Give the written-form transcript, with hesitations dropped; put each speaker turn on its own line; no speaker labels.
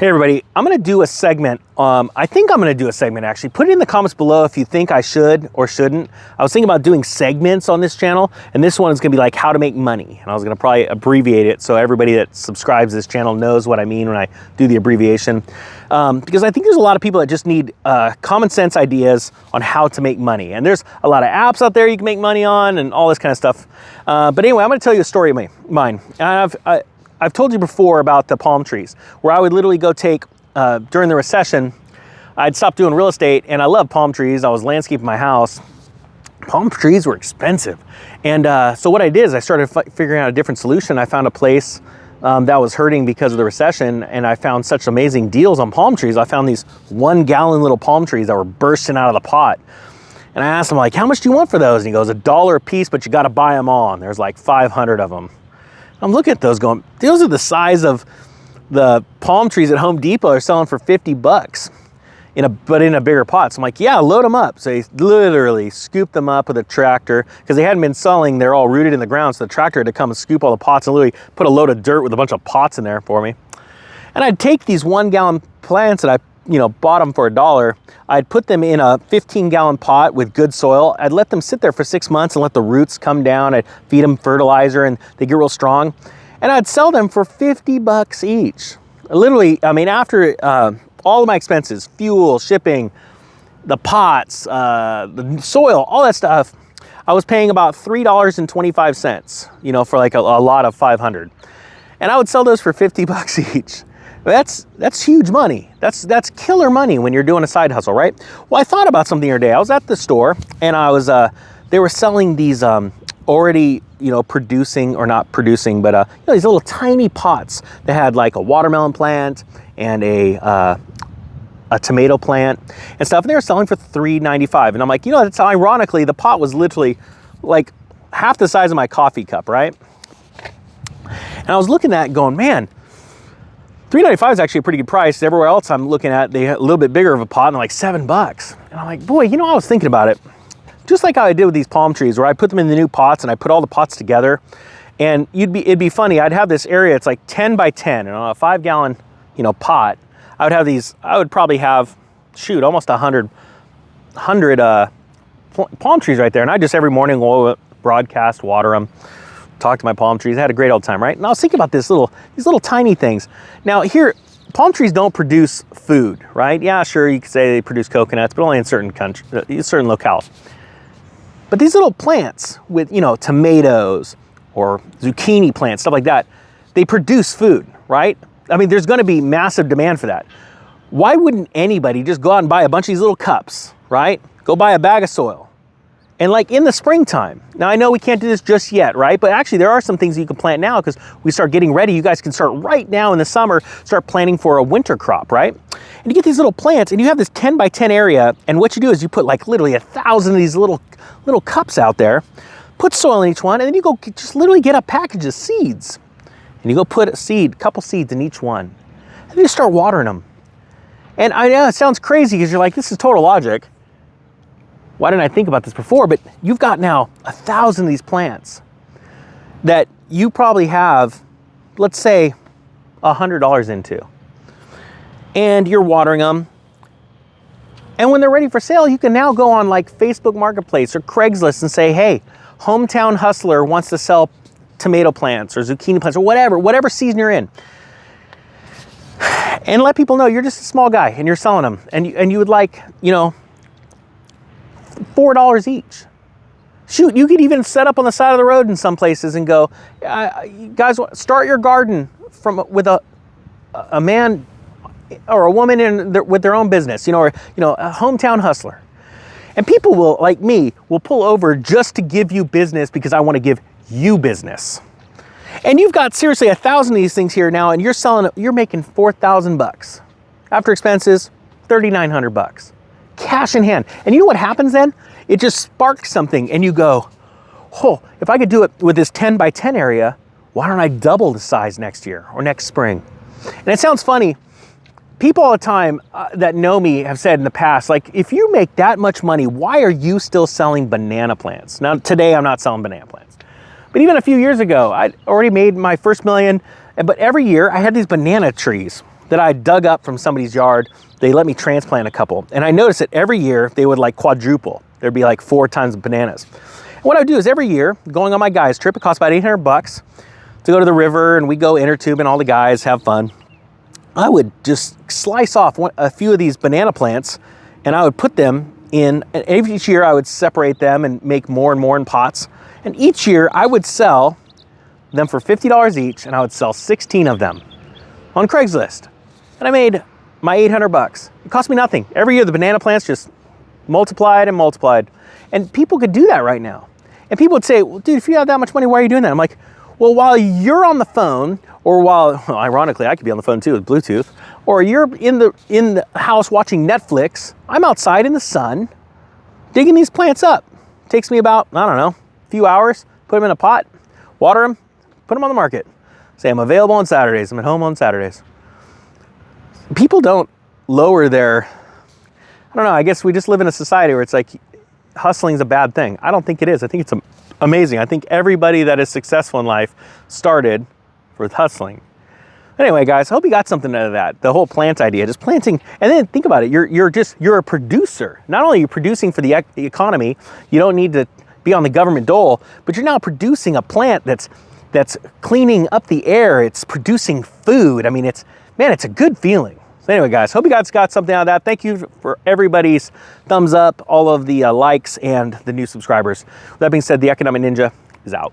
Hey everybody, I'm gonna do a segment. I think I'm gonna do a segment actually. Put it in the comments below if you think I should or shouldn't. I was thinking about doing segments on this channel, and this one is gonna be like how to make money. And I was gonna probably abbreviate it so everybody that subscribes to this channel knows what I mean when I do the abbreviation. Because I think there's a lot of people that just need common sense ideas on how to make money. And there's a lot of apps out there you can make money on and all this kind of stuff. But anyway, I'm gonna tell you a story of mine. And I've told you before about the palm trees, where I would literally go take, during the recession, I'd stopped doing real estate, and I love palm trees. I was landscaping my house. Palm trees were expensive. And so what I did is I started figuring out a different solution. I found a place that was hurting because of the recession, and I found such amazing deals on palm trees. I found these 1 gallon little palm trees that were bursting out of the pot. And I asked him, like, how much do you want for those? And he goes, $1 a piece, but you got to buy them all. And there's like 500 of them. I'm looking at those going, those are the size of the palm trees at Home Depot are selling for 50 bucks, but in a bigger pot. So I'm like, yeah, load them up. So he literally scooped them up with a tractor because they hadn't been selling. They're all rooted in the ground. So the tractor had to come and scoop all the pots and literally put a load of dirt with a bunch of pots in there for me. And I'd take these 1 gallon plants that I bought them for $1. I'd put them in a 15-gallon pot with good soil. I'd let them sit there for 6 months and let the roots come down. I'd feed them fertilizer and they get real strong. And I'd sell them for 50 bucks each. Literally, I mean, after all of my expenses, fuel, shipping, the pots, the soil, all that stuff, I was paying about $3.25, for like a lot of 500. And I would sell those for 50 bucks each. That's huge money. That's killer money when you're doing a side hustle, right? Well, I thought about something the other day. I was at the store and I was they were selling these already producing, or not producing, but these little tiny pots that had like a watermelon plant and a tomato plant and stuff, and they were selling for $3.95. And I'm like, that's ironically, the pot was literally like half the size of my coffee cup, right? And I was looking at it going, man, $3.95 is actually a pretty good price. Everywhere else I'm looking at, they had a little bit bigger of a pot and like $7. And I'm like, boy, I was thinking about it. Just like how I did with these palm trees, where I put them in the new pots and I put all the pots together. And it'd be funny, I'd have this area, it's like 10 by 10, and on a 5-gallon, pot, I would probably have, almost 100 palm trees right there. And I just every morning go broadcast, water them, talk to my palm trees. I had a great old time, right? And I was thinking about these little tiny things. Now here, palm trees don't produce food, right? Yeah, sure, you could say they produce coconuts, but only in certain locales. But these little plants with, tomatoes or zucchini plants, stuff like that, they produce food, right? I mean, there's gonna be massive demand for that. Why wouldn't anybody just go out and buy a bunch of these little cups, right? Go buy a bag of soil. And like in the springtime, now I know we can't do this just yet, right? But actually there are some things you can plant now because we start getting ready. You guys can start right now in the summer, start planting for a winter crop, right? And you get these little plants and you have this 10 by 10 area. And what you do is you put like literally 1,000 of these little cups out there, put soil in each one, and then you go just literally get a package of seeds. And you go put a couple seeds in each one. And you start watering them. And I know it sounds crazy because you're like, this is total logic. Why didn't I think about this before? But you've got now 1,000 of these plants that you probably have, let's say, $100 into. And you're watering them. And when they're ready for sale, you can now go on like Facebook Marketplace or Craigslist and say, hey, Hometown Hustler wants to sell tomato plants or zucchini plants or whatever season you're in. And let people know you're just a small guy and you're selling them. And you would like, $4 each. Shoot, you could even set up on the side of the road in some places and go, you guys, start your garden with a man or a woman with their own business, or a hometown hustler. And people will, like me, will pull over just to give you business because I want to give you business. And you've got seriously 1,000 of these things here now, and you're making 4,000 bucks. After expenses, 3,900 bucks. Cash in hand. And you know what happens then? It just sparks something and you go, oh, if I could do it with this 10 by 10 area, why don't I double the size next year or next spring? And it sounds funny. People all the time that know me have said in the past, like, if you make that much money, why are you still selling banana plants? Now, today I'm not selling banana plants. But even a few years ago, I'd already made my first million, but every year I had these banana trees that I dug up from somebody's yard. They let me transplant a couple. And I noticed that every year they would like quadruple. There'd be like 4 tons of bananas. And what I would do is every year, going on my guys trip, it costs about 800 bucks to go to the river, and we go inner tube and all the guys have fun. I would just slice off a few of these banana plants, and I would put them in, and each year I would separate them and make more and more in pots. And each year I would sell them for $50 each, and I would sell 16 of them on Craigslist. And I made my 800 bucks. It cost me nothing. Every year the banana plants just multiplied and multiplied. And people could do that right now. And people would say, well, dude, if you have that much money, why are you doing that? I'm like, well, while you're on the phone, or while, well, ironically, I could be on the phone too with Bluetooth, or you're in the house watching Netflix, I'm outside in the sun digging these plants up. It takes me about, I don't know, a few hours, put them in a pot, water them, put them on the market. Say I'm available on Saturdays, I'm at home on Saturdays. People don't lower their, I don't know, I guess we just live in a society where it's like hustling's a bad thing. I don't think it is. I think it's amazing. I think everybody that is successful in life started with hustling. Anyway, guys, I hope you got something out of that. The whole plant idea, just planting, and then think about it. You're a producer. Not only are you producing for the economy, you don't need to be on the government dole, but you're now producing a plant that's cleaning up the air. It's producing food. I mean, it's a good feeling. So anyway, guys, hope you guys got something out of that. Thank you for everybody's thumbs up, all of the likes, and the new subscribers. With that being said, the Economic Ninja is out.